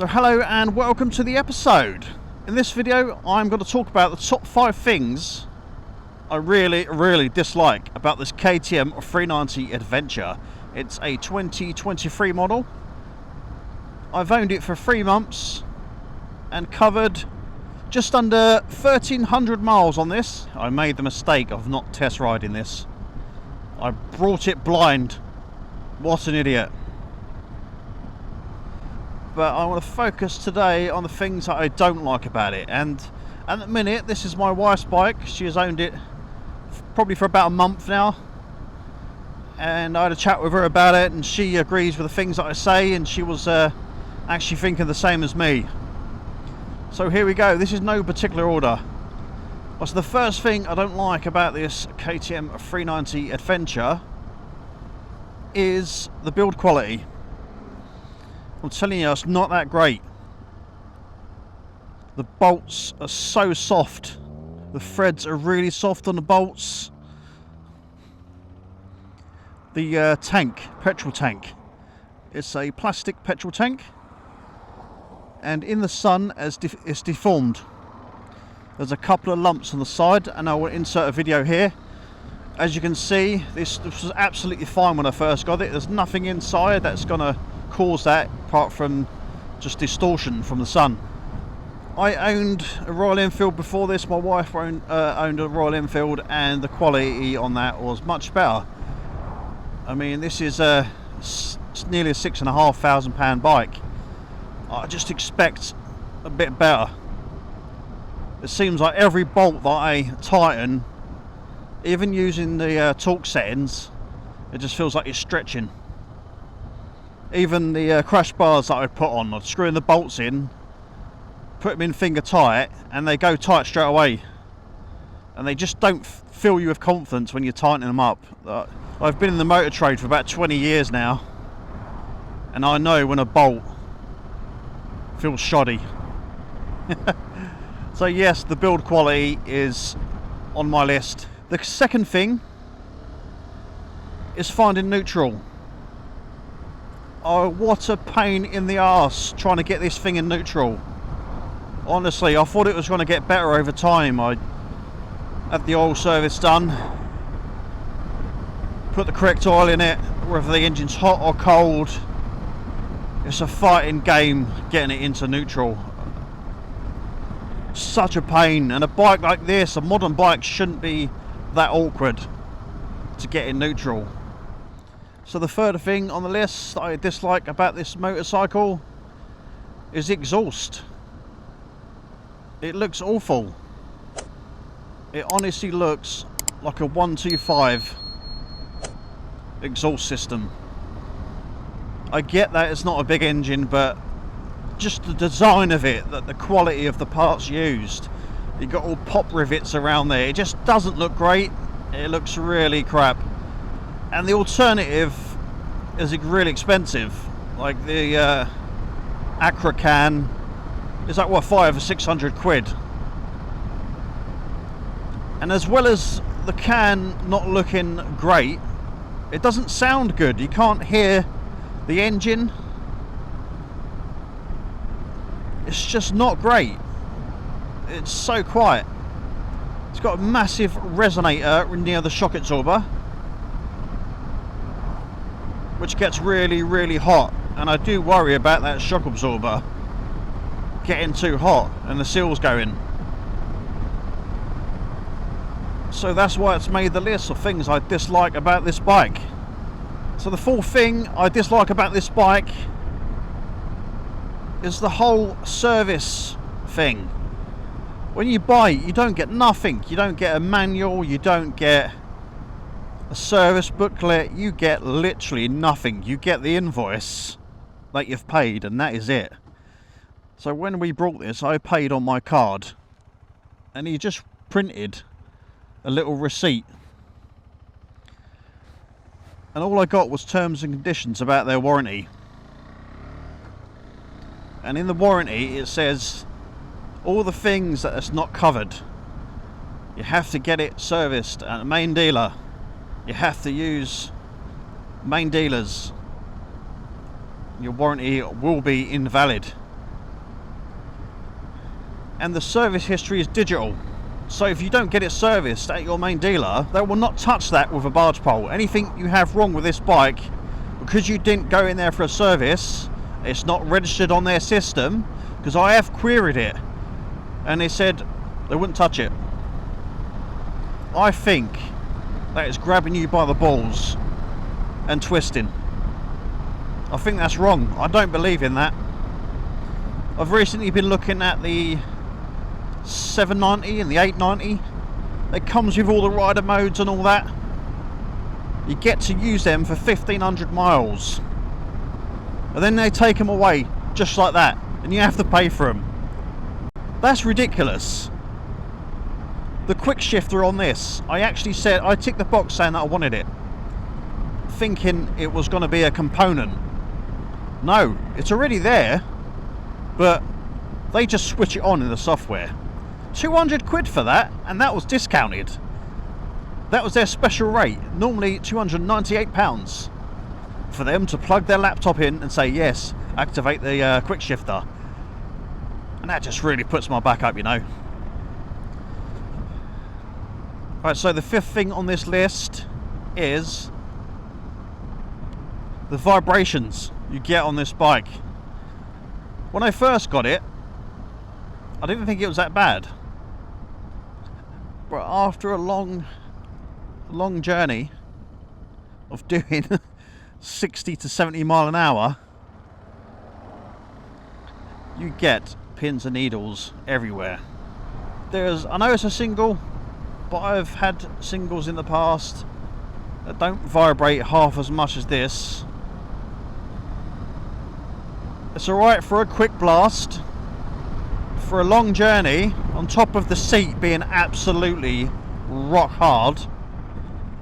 So hello and welcome to the episode. In this video I'm going to talk about the top 5 things I really dislike about this KTM 390 Adventure. It's a 2023 model. I've owned it for 3 months and covered just under 1,300 miles on this. I made the mistake of not test riding this. I brought it blind. What an idiot. But I want to focus today on the things that I don't like about it. And at the minute, this is my wife's bike. She has owned it probably for about a month now. And I had a chat with her about it, and she agrees with the things that I say, and she was actually thinking the same as me. So here we go. This is no particular order. So the first thing I don't like about this KTM 390 Adventure is the build quality. I'm telling you, it's not that great. The bolts are so soft. The threads are really soft on the bolts. The petrol tank. It's a plastic petrol tank. And in the sun, it's deformed. There's a couple of lumps on the side, and I will insert a video here. As you can see, this was absolutely fine when I first got it. There's nothing inside that's going to cause that apart from just distortion from the sun. I owned a Royal Enfield before this. My wife owned a Royal Enfield, and the quality on that was much better. I mean, this is nearly a £6,500 bike. I just expect a bit better. It seems like every bolt that I tighten, even using the torque settings, it just feels like it's stretching. Even the crash bars that I put on, I'd screw in the bolts in, put them in finger tight, and they go tight straight away. And they just don't fill you with confidence when you're tightening them up. I've been in the motor trade for about 20 years now, and I know when a bolt feels shoddy. So yes, the build quality is on my list. The second thing is finding neutral. Oh, what a pain in the arse trying to get this thing in neutral. Honestly, I thought it was going to get better over time. I had the oil service done, put the correct oil in it, whether the engine's hot or cold. It's a fighting game getting it into neutral. Such a pain. And a bike like this, a modern bike, shouldn't be that awkward to get in neutral. So the third thing on the list that I dislike about this motorcycle is the exhaust. It looks awful. It honestly looks like a 125 exhaust system. I get that it's not a big engine, but just the design of it, the quality of the parts used, you got all pop rivets around there, it just doesn't look great. It looks really crap. And the alternative is really expensive, like the Acra can is like what, 500 or 600 quid. And as well as the can not looking great, it doesn't sound good. You can't hear the engine. It's just not great. It's so quiet. It's got a massive resonator near the shock absorber, which gets really hot, and I do worry about that shock absorber getting too hot and the seals going. So that's why it's made the list of things I dislike about this bike. So the fourth thing I dislike about this bike is the whole service thing. When you buy it, you don't get nothing. You don't get a manual, you don't get a service booklet, you get literally nothing. You get the invoice that you've paid, and that is it. So when we brought this, I paid on my card, and he just printed a little receipt, and all I got was terms and conditions about their warranty. And in the warranty it says all the things that it's not covered. You have to get it serviced at a main dealer. You have to use main dealers. Your warranty will be invalid. and the service history is digital. So if you don't get it serviced at your main dealer, they will not touch that with a barge pole. Anything you have wrong with this bike, because you didn't go in there for a service, it's not registered on their system, because I have queried it and they said they wouldn't touch it. I think that is grabbing you by the balls and twisting. I think that's wrong. I don't believe in that. I've recently been looking at the 790 and the 890. It comes with all the rider modes and all that. You get to use them for 1,500 miles. And then they take them away just like that. And you have to pay for them. That's ridiculous. The quick shifter on this, I actually said, I ticked the box saying that I wanted it, thinking it was going to be a component. No, it's already there, but they just switch it on in the software. 200 quid for that, and that was discounted. That was their special rate, normally £298 for them to plug their laptop in and say yes, activate the quick shifter. And that just really puts my back up, you know. Right, so the fifth thing on this list is the vibrations you get on this bike. When I first got it, I didn't think it was that bad. But after a long journey of doing 60 to 70 mile an hour, you get pins and needles everywhere. I know it's a single, but I've had singles in the past that don't vibrate half as much as this. It's alright for a quick blast. For a long journey, on top of the seat being absolutely rock hard,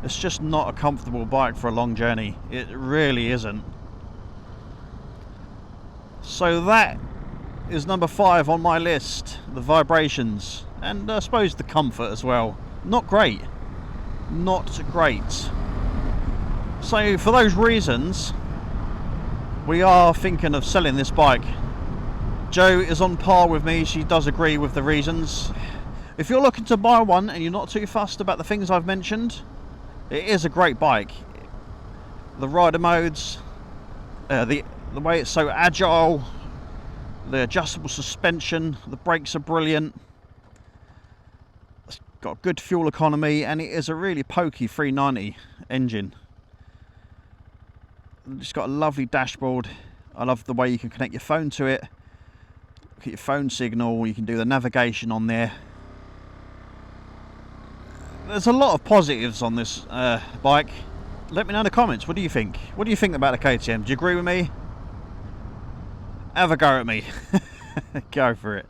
it's just not a comfortable bike for a long journey. It really isn't. So that is number 5 on my list, the vibrations, and I suppose the comfort as well. Not great. Not great. So for those reasons, we are thinking of selling this bike. Jo is on par with me, she does agree with the reasons. If you're looking to buy one and you're not too fussed about the things I've mentioned, it is a great bike. The rider modes, the way it's so agile, the adjustable suspension, the brakes are brilliant. It's got good fuel economy, and it is a really pokey 390 engine. It's got a lovely dashboard. I love the way you can connect your phone to it. Look at your phone signal, you can do the navigation on there. There's a lot of positives on this bike. Let me know in the comments, what do you think? What do you think about the KTM? Do you agree with me? Have a go at me. Go for it.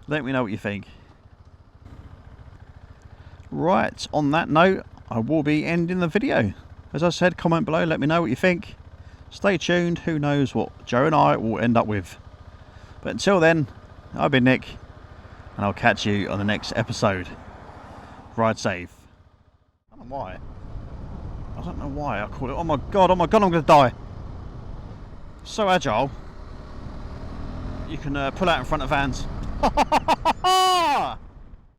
Let me know what you think. Right, on that note, I will be ending the video. As I said, comment below, let me know what you think. Stay tuned, who knows what Jo and I will end up with. But until then, I've been Nick, and I'll catch you on the next episode. Ride safe. I don't know why. I don't know why I call it. Oh my god, I'm gonna die. So agile. You can pull out in front of vans.